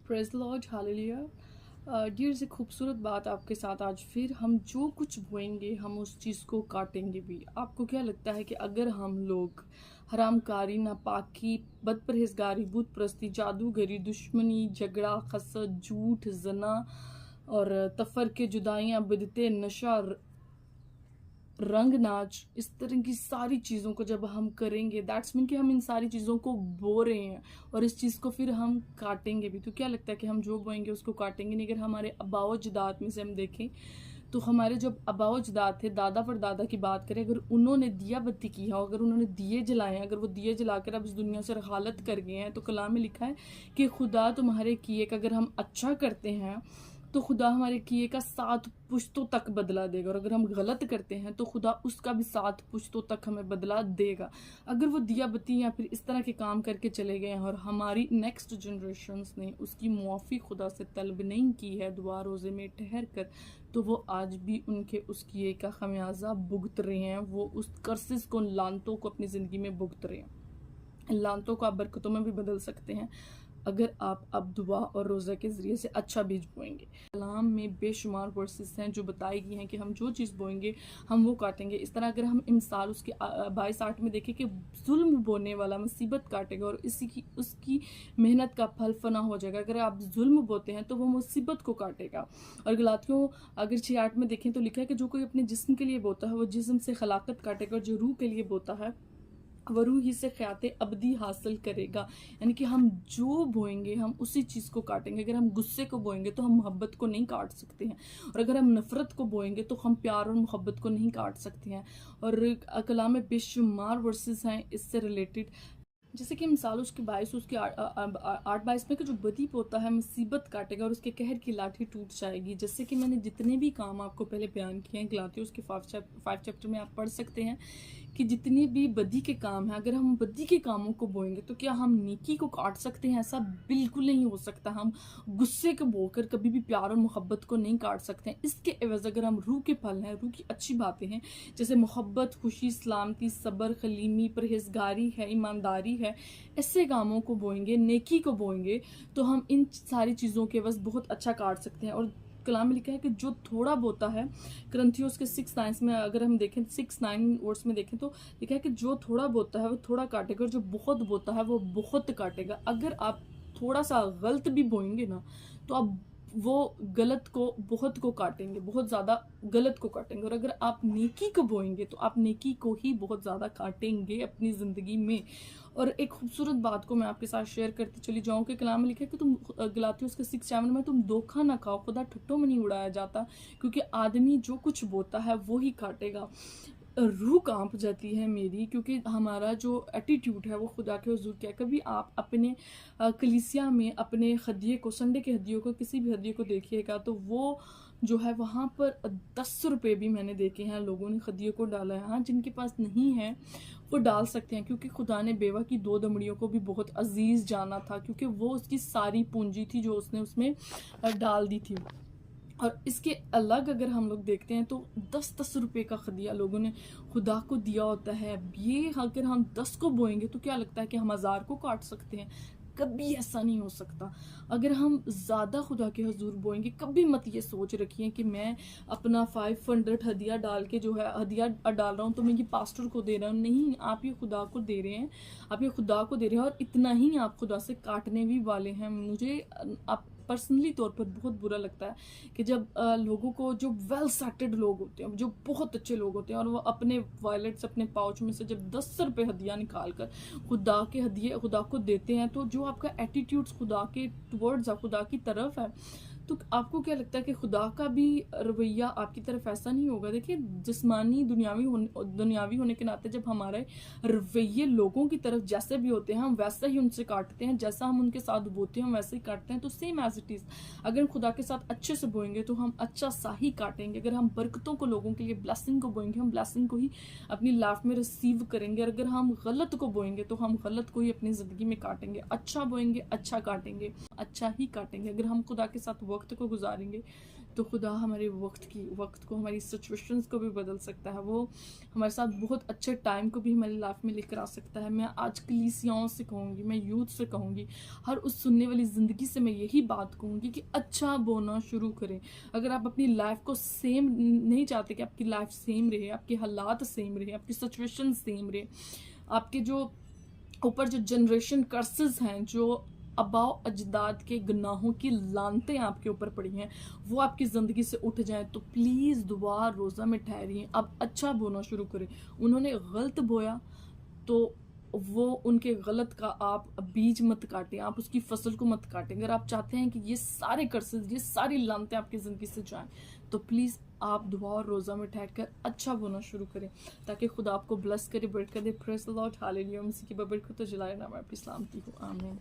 Praise the Lord, hallelujah. Dear से खूबसूरत बात आपके साथ आज फिर हम जो कुछ बोएंगे हम उस चीज़ को काटेंगे भी। आपको क्या लगता है कि अगर हम लोग हरामकारी, नापाकी, बदपरहेजगारी, बुत परस्ती, जादूगरी, दुश्मनी, झगड़ा, हसद, झूठ, जना और तफरके, जुदाइयाँ, बिदते, नशा, रंग नाच, इस तरह की सारी चीज़ों को जब हम करेंगे दैट्स मीन कि हम इन सारी चीज़ों को बो रहे हैं और इस चीज़ को फिर हम काटेंगे भी। तो क्या लगता है कि हम जो बोएंगे उसको काटेंगे नहीं। अगर हमारे आबाओ अजदाद में से हम देखें तो हमारे जब आबाओ अजदाद थे, दादा परदादा की बात करें, अगर उन्होंने दिया बत्ती की है, अगर उन्होंने दिए जलाए हैं, अगर वो दिए जलाकर अब इस दुनिया से रहालत कर गए हैं, तो कलाम में लिखा है कि खुदा तुम्हारे किए का अगर हम अच्छा करते हैं तो खुदा हमारे किए का 7 पुश्तों तक बदला देगा, और अगर हम गलत करते हैं तो खुदा उसका भी 7 पुश्तों तक हमें बदला देगा। अगर वो दिया बत्ती या फिर इस तरह के काम करके चले गए हैं और हमारी नेक्स्ट जनरेशन्स ने उसकी मुआफ़ी खुदा से तलब नहीं की है दुआ रोज़े में ठहर कर, तो वो आज भी उनके उस किए का खमियाजा भुगत रहे हैं। वो उस कर्सिस को, लानतों को अपनी ज़िंदगी में भुगत रहे हैं। लानतों को आप बरकतों में भी बदल सकते हैं अगर आप अब दुआ और रोज़ा के ज़रिए से अच्छा बीज बोएंगे। कलाम में बेशुमार वर्सेस हैं जो बताई गई हैं कि हम जो चीज़ बोएंगे हम वो काटेंगे। इस तरह अगर हम मिसाल उसके 22-8 में देखें कि जुल्म बोने वाला मुसीबत काटेगा और इसी की उसकी मेहनत का फल फना हो जाएगा। अगर आप जुल्म बोते हैं तो वो मुसीबत को काटेगा। और गलातियों अगर 6-8 में देखें तो लिखा है कि जो कोई अपने जिस्म के लिए बोता है वो जिस्म से खलाकत काटेगा, और जो रूह के लिए बोता है वरू ही से ख्याते अबदी हासिल करेगा। यानी कि हम जो बोएंगे हम उसी चीज़ को काटेंगे। अगर हम गुस्से को बोएंगे तो हम मोहब्बत को नहीं काट सकते हैं, और अगर हम नफ़रत को बोएंगे तो हम प्यार और मोहब्बत को नहीं काट सकते हैं। और कलाम में बेशुमार वर्सेस हैं इससे रिलेटेड, जैसे कि मिसाल उसके 22 उसके 8-22 में कि जो बदी पोता है मुसीबत काटेगा और उसके कहर की लाठी टूट जाएगी। जैसे कि मैंने जितने भी काम आपको पहले बयान किए हैं, गलातियों उसके 5 चैप्टर में आप पढ़ सकते हैं कि जितनी भी बदी के काम हैं, अगर हम बदी के कामों को बोएंगे तो क्या हम नेकी को काट सकते हैं? ऐसा बिल्कुल नहीं हो सकता। हम गुस्से को बोकर कभी भी प्यार और मोहब्बत को नहीं काट सकते हैं। इसके एवज अगर हम रूह के फल हैं, रूह की अच्छी बातें हैं, जैसे मोहब्बत, खुशी, सलामती, सब्र, खलीमी, परहेजगारी है, ईमानदारी है, ऐसे कामों को बोएंगे, नेकी को बोएंगे, तो हम इन सारी चीज़ों के एवज बहुत अच्छा काट सकते हैं। और कलाम में लिखा है कि जो थोड़ा बोता है, करंथियोस के 6:9 में अगर हम देखें 6-9 वर्ड्स में देखें तो लिखा है कि जो थोड़ा बोता है वो थोड़ा काटेगा, और जो बहुत बोता है वो बहुत काटेगा। अगर आप थोड़ा सा गलत भी बोएंगे ना तो आप वो गलत को, बहुत को काटेंगे, बहुत ज़्यादा गलत को काटेंगे। और अगर आप नेकी को बोएंगे तो आप नेकी को ही बहुत ज़्यादा काटेंगे अपनी ज़िंदगी में। और एक खूबसूरत बात को मैं आपके साथ शेयर करती चली जाऊँ कि कलाम में लिखा है कि तुम गलातियों उसके 6:7 में तुम धोखा ना खाओ, खुदा ठट्टों में नहीं उड़ाया जाता, क्योंकि आदमी जो कुछ बोता है वो ही काटेगा। रूह कांप जाती है मेरी, क्योंकि हमारा जो एटीट्यूड है वो खुदा के हुजूर क्या है। कभी आप अपने कलीसिया में अपने हदिये को, संडे के हदियों को, किसी भी हदिये को देखिएगा तो वो जो है वहाँ पर 10 रुपये भी मैंने देखे हैं लोगों ने हदिये को डाला है। हाँ, जिनके पास नहीं है वो डाल सकते हैं, क्योंकि खुदा ने बेवा की 2 दमड़ियों को भी बहुत अजीज जाना था, क्योंकि वो उसकी सारी पूंजी थी जो उसने उसमें डाल दी थी। और इसके अलग अगर हम लोग देखते हैं तो 10-10 रुपए का खदिया लोगों ने खुदा को दिया होता है। ये अगर हम 10 को बोएंगे तो क्या लगता है कि हम 1000 को काट सकते हैं? कभी ऐसा नहीं हो सकता। अगर हम ज़्यादा खुदा के हजूर बोएंगे, कभी मत ये सोच रखिए कि मैं अपना 500 हदिया डाल के जो है हदिया डाल रहा हूँ तो मैं ये पास्टर को दे रहा हूँ। नहीं, आप ये खुदा को दे रहे हैं, आप ये खुदा को दे रहे हैं, और इतना ही आप खुदा से काटने भी वाले हैं। मुझे आप पर्सनली तौर पर बहुत बुरा लगता है कि जब लोगों को, जो वेल सेटेड लोग होते हैं, जो बहुत अच्छे लोग होते हैं, और वो अपने वॉलेट्स, अपने पाउच में से जब 10 रुपये हदिया निकाल कर खुदा के हदिये खुदा को देते हैं, तो जो आपका एटीट्यूड खुदा के टुवर्ड्स खुदा की तरफ है, तो आपको क्या लगता है कि खुदा का भी रवैया आपकी तरफ ऐसा नहीं होगा? देखिए, जिस्मानी दुनियावी होने के नाते जब हमारे रवैये लोगों की तरफ जैसे भी होते हैं, हम वैसा ही उनसे काटते हैं, जैसा हम उनके साथ बोते हैं हम वैसे ही काटते हैं। तो सेम एज इट इज़, अगर हम खुदा के साथ अच्छे से बोएंगे तो हम अच्छा सा ही काटेंगे। अगर हम बरकतों को, लोगों के लिए ब्लेसिंग को बोएंगे, हम ब्लेसिंग को ही अपनी लाइफ में रिसीव करेंगे। और अगर हम गलत को बोएंगे तो हम गलत को ही अपनी ज़िंदगी में काटेंगे। अच्छा बोएंगे अच्छा काटेंगे, अच्छा ही काटेंगे। अगर हम खुदा के साथ वक्त को गुजारेंगे तो खुदा हमारे वक्त को, हमारी सिचुएशंस को भी बदल सकता है। वो हमारे साथ बहुत अच्छे टाइम को भी हमारी लाइफ में लेकर आ सकता है। मैं आज कलीसियाओं से कहूँगी, मैं यूथ से कहूँगी, हर उस सुनने वाली ज़िंदगी से मैं यही बात कहूँगी कि अच्छा बोना शुरू करें। अगर आप अपनी लाइफ को सेम नहीं चाहते कि आपकी लाइफ सेम रहे, आपके हालात सेम रहे, आपकी सिचुएशन सेम रहे, आपके जो ऊपर जो जनरेशन कर्सेस हैं, जो अबाव अजदाद के गुनाहों की लानतें आपके ऊपर पड़ी हैं, वो आपकी ज़िंदगी से उठ जाएं, तो प्लीज़ दुआ रोज़ा में ठहरिए, आप अच्छा बोना शुरू करें। उन्होंने गलत बोया तो वो उनके गलत का आप बीज मत काटें, आप उसकी फसल को मत काटें। अगर आप चाहते हैं कि ये सारे कर्सेस, ये सारी लानतें आपकी ज़िंदगी से जाएं, तो प्लीज़ आप दुआ और रोज़ा में ठहर कर अच्छा बोना शुरू करें, ताकि खुदा आपको ब्लेस करे, बरकत दे। Praise the Lord, hallelujah. मसीह की बरकत तो जलाए नाम आप इस्लाम की हो, आमीन।